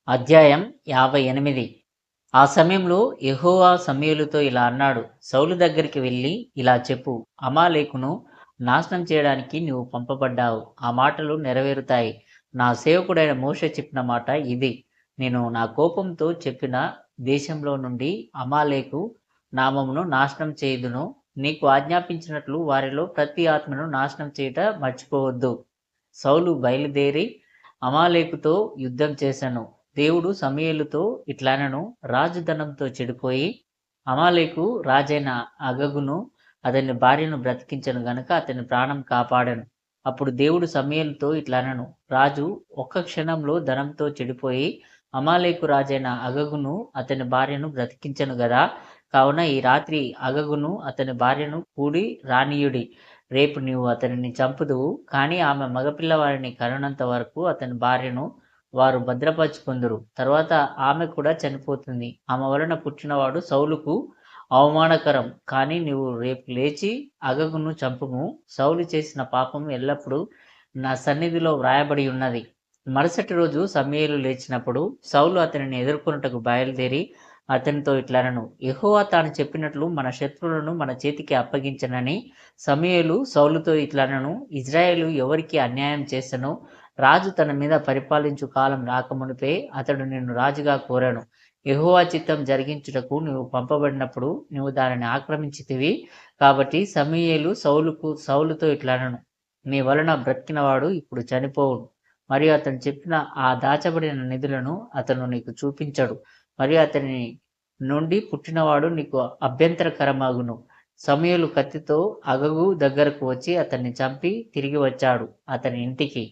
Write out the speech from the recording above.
అధ్యాయం 58. ఆ సమయంలో యెహోవా సమూయేలుతో ఇలా అన్నాడు, సౌలు దగ్గరికి వెళ్ళి ఇలా చెప్పు, అమాలేకును నాశనం చేయడానికి నీవు పంపబడ్డావు. ఆ మాటలు నెరవేరుతాయి. నా సేవకుడైన మోషే చెప్పిన మాట ఇది. నేను నా కోపంతో చెప్పిన దేశంలో నుండి అమాలేకు నామమును నాశనం చేయుదును. నీకు ఆజ్ఞాపించినట్లు వారిలో ప్రతి ఆత్మను నాశనం చేయుట మర్చిపోవద్దు. సౌలు బయలుదేరి అమాలేకుతో యుద్ధం చేసెను. దేవుడు సమూయేలుతో ఇట్లనెను, రాజు ధనంతో చెడిపోయి అమాలేకు రాజైన అగగును అతని భార్యను బ్రతికించెను గనుక అతని ప్రాణం కాపాడెను. అప్పుడు దేవుడు సమూయేలుతో ఇట్లనెను, రాజు ఒక్క క్షణంలో ధనంతో చెడిపోయి అమాలేకు రాజైన అగగును అతని భార్యను బ్రతికించెను గదా. కావున ఈ రాత్రి అగగును అతని భార్యను కూడి రానీయుడి. రేపు నీవు అతనిని చంపుదువు, కానీ ఆమె మగపిల్లవాడిని కనునంత వరకు అతని భార్యను వారు భద్రపరచుకొందురు. తర్వాత ఆమె కూడా చనిపోతుంది. ఆమె వలన పుట్టినవాడు సౌలుకు అవమానకరం. కానీ నీవు రేపు లేచి అగగును చంపుము. సౌలు చేసిన పాపం ఎల్లప్పుడూ నా సన్నిధిలో వ్రాయబడి ఉన్నది. మరుసటి రోజు సమూయేలు లేచినప్పుడు సౌలు అతనిని ఎదుర్కొనుటకు బయలుదేరి అతనితో ఇట్లనెను, యెహోవా తాను చెప్పినట్లు మన శత్రువులను మన చేతికి అప్పగించెనని. సమూయేలు సౌలుతో ఇట్లనెను, ఇజ్రాయేలు ఎవరికి అన్యాయం చేసెనో రాజు తన మీద పరిపాలించు కాలం రాకమునుపే అతడు నిన్ను రాజుగా కోరెను. యెహోవా చిత్తం జరిగించుటకు నీవు పంపబడినప్పుడు నీవు దానిని ఆక్రమించితివి. కాబట్టి సమూయేలు సౌలుతో ఇట్లనెను, నీ వలన బ్రతికినవాడు ఇప్పుడు చనిపోవును. మరియు అతను చెప్పిన ఆ దాచబడిన నిధులను అతను నీకు చూపించడు. మరియు అతని నుండి పుట్టినవాడు నీకు అభ్యంతరకరమగును. సమూయేలు కత్తితో అగగు దగ్గరకు వచ్చి అతన్ని చంపి తిరిగి వచ్చాడు అతని ఇంటికి.